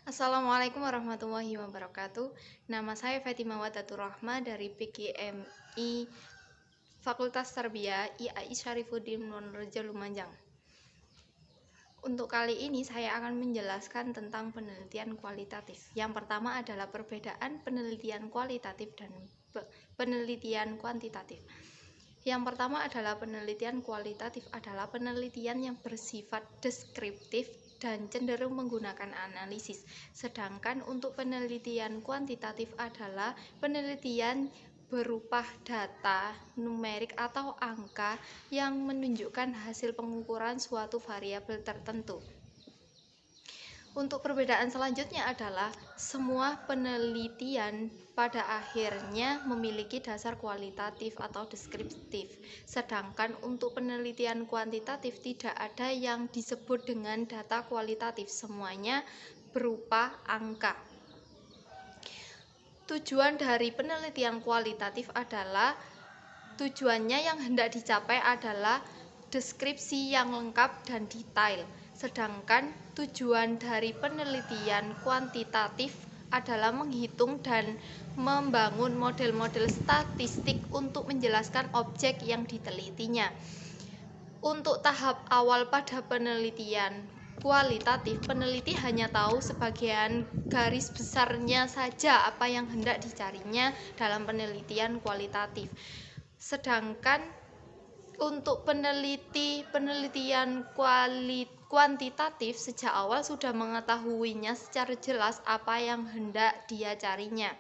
Assalamualaikum warahmatullahi wabarakatuh. Nama saya Fatimah Wadatur Rahma dari PGMI Fakultas Tarbiyah IAI Syarifuddin Wonorejo Lumajang. Untuk kali ini saya akan menjelaskan tentang penelitian kualitatif. Yang pertama adalah perbedaan penelitian kualitatif dan penelitian kuantitatif. Yang pertama adalah penelitian kualitatif adalah penelitian yang bersifat deskriptif dan cenderung menggunakan analisis. Sedangkan untuk penelitian kuantitatif adalah penelitian berupa data, numerik atau angka yang menunjukkan hasil pengukuran suatu variabel tertentu. Untuk perbedaan selanjutnya adalah semua penelitian pada akhirnya memiliki dasar kualitatif atau deskriptif. Sedangkan untuk penelitian kuantitatif tidak ada yang disebut dengan data kualitatif, semuanya berupa angka. Tujuan dari penelitian kualitatif adalah tujuannya yang hendak dicapai adalah deskripsi yang lengkap dan detail. Sedangkan tujuan dari penelitian kuantitatif adalah menghitung dan membangun model-model statistik untuk menjelaskan objek yang ditelitinya. Untuk tahap awal pada penelitian kualitatif, peneliti hanya tahu sebagian garis besarnya saja apa yang hendak dicarinya dalam penelitian kualitatif. Sedangkan untuk penelitian kuantitatif sejak awal sudah mengetahuinya secara jelas apa yang hendak dia carinya.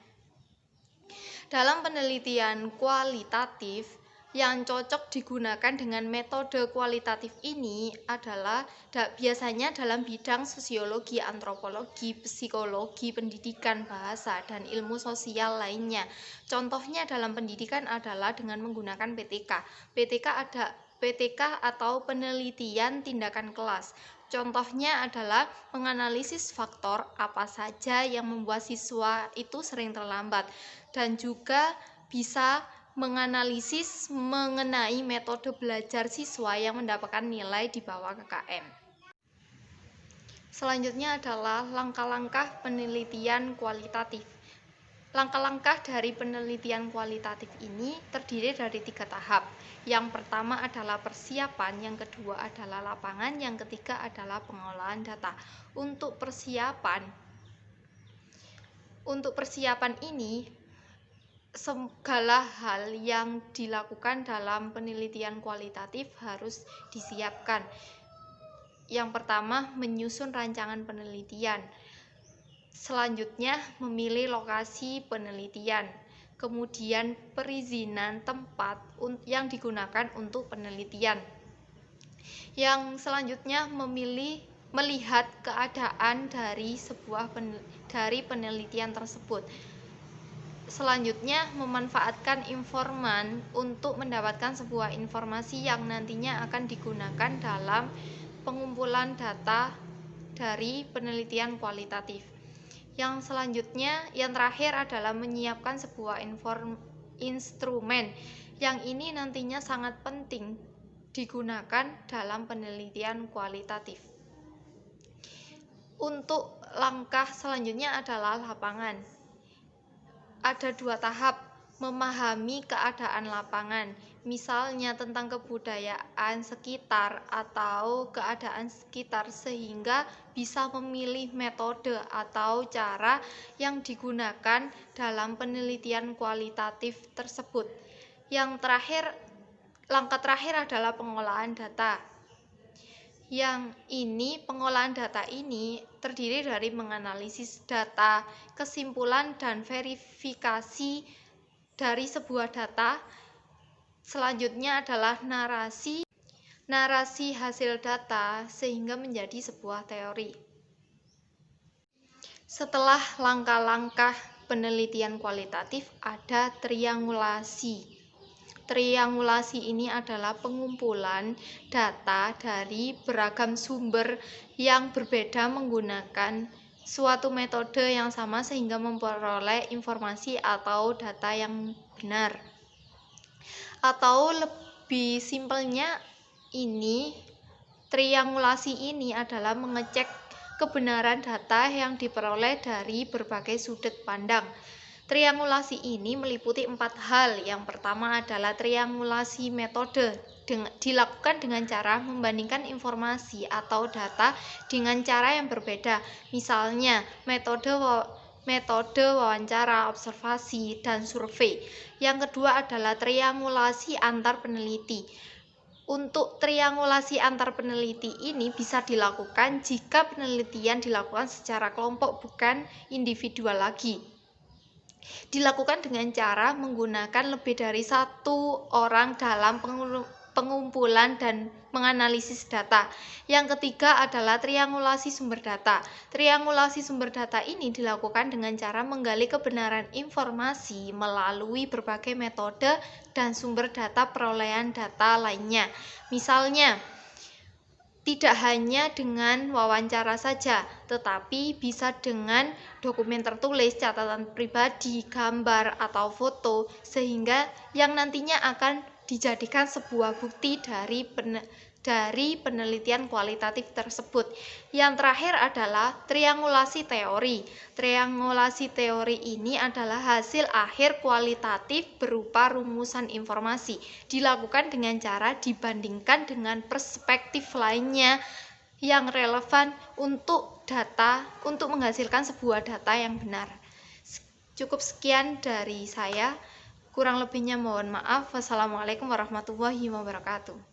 Dalam penelitian kualitatif, yang cocok digunakan dengan metode kualitatif ini adalah biasanya dalam bidang sosiologi, antropologi, psikologi, pendidikan, bahasa, dan ilmu sosial lainnya. Contohnya dalam pendidikan adalah dengan menggunakan PTK. PTK atau penelitian tindakan kelas. Contohnya adalah menganalisis faktor apa saja yang membuat siswa itu sering terlambat, dan juga bisa menganalisis mengenai metode belajar siswa yang mendapatkan nilai di bawah KKM. Selanjutnya adalah langkah-langkah penelitian kualitatif. Langkah-langkah dari penelitian kualitatif ini terdiri dari 3 tahap. Yang pertama adalah persiapan, yang kedua adalah lapangan, yang ketiga adalah pengolahan data. Untuk persiapan ini, segala hal yang dilakukan dalam penelitian kualitatif harus disiapkan. Yang pertama, menyusun rancangan penelitian. Selanjutnya, memilih lokasi penelitian. Kemudian, perizinan tempat yang digunakan untuk penelitian. Yang selanjutnya, melihat keadaan dari penelitian tersebut. Selanjutnya, memanfaatkan informan untuk mendapatkan sebuah informasi yang nantinya akan digunakan dalam pengumpulan data dari penelitian kualitatif. Yang selanjutnya, yang terakhir adalah menyiapkan sebuah instrumen yang ini nantinya sangat penting digunakan dalam penelitian kualitatif. Untuk langkah selanjutnya adalah lapangan. Ada 2 tahap, memahami keadaan lapangan, misalnya tentang kebudayaan sekitar atau keadaan sekitar, sehingga bisa memilih metode atau cara yang digunakan dalam penelitian kualitatif tersebut. Langkah terakhir adalah pengolahan data. Pengolahan data ini terdiri dari menganalisis data, kesimpulan dan verifikasi dari sebuah data. Selanjutnya adalah narasi hasil data sehingga menjadi sebuah teori. Setelah langkah-langkah penelitian kualitatif, ada triangulasi. Triangulasi ini adalah pengumpulan data dari beragam sumber yang berbeda menggunakan suatu metode yang sama sehingga memperoleh informasi atau data yang benar. Atau lebih simpelnya, triangulasi ini adalah mengecek kebenaran data yang diperoleh dari berbagai sudut pandang. Triangulasi ini meliputi 4 hal. Yang pertama adalah triangulasi metode. Dilakukan dengan cara membandingkan informasi atau data dengan cara yang berbeda. Misalnya, metode wawancara, observasi, dan survei. Yang kedua adalah triangulasi antar peneliti. Untuk triangulasi antar peneliti ini bisa dilakukan jika penelitian dilakukan secara kelompok, bukan individual lagi. Dilakukan dengan cara menggunakan lebih dari satu orang dalam pengumpulan dan menganalisis data. Yang ketiga adalah triangulasi sumber data. Triangulasi sumber data ini dilakukan dengan cara menggali kebenaran informasi melalui berbagai metode dan sumber data perolehan data lainnya. Misalnya, tidak hanya dengan wawancara saja, tetapi bisa dengan dokumen tertulis, catatan pribadi, gambar, atau foto, sehingga yang nantinya akan dijadikan sebuah bukti dari penelitian kualitatif tersebut. Yang terakhir adalah triangulasi teori. Triangulasi teori ini adalah hasil akhir kualitatif berupa rumusan informasi. Dilakukan dengan cara dibandingkan dengan perspektif lainnya yang relevan untuk menghasilkan sebuah data yang benar. Cukup sekian dari saya. Kurang lebihnya mohon maaf. Wassalamualaikum warahmatullahi wabarakatuh.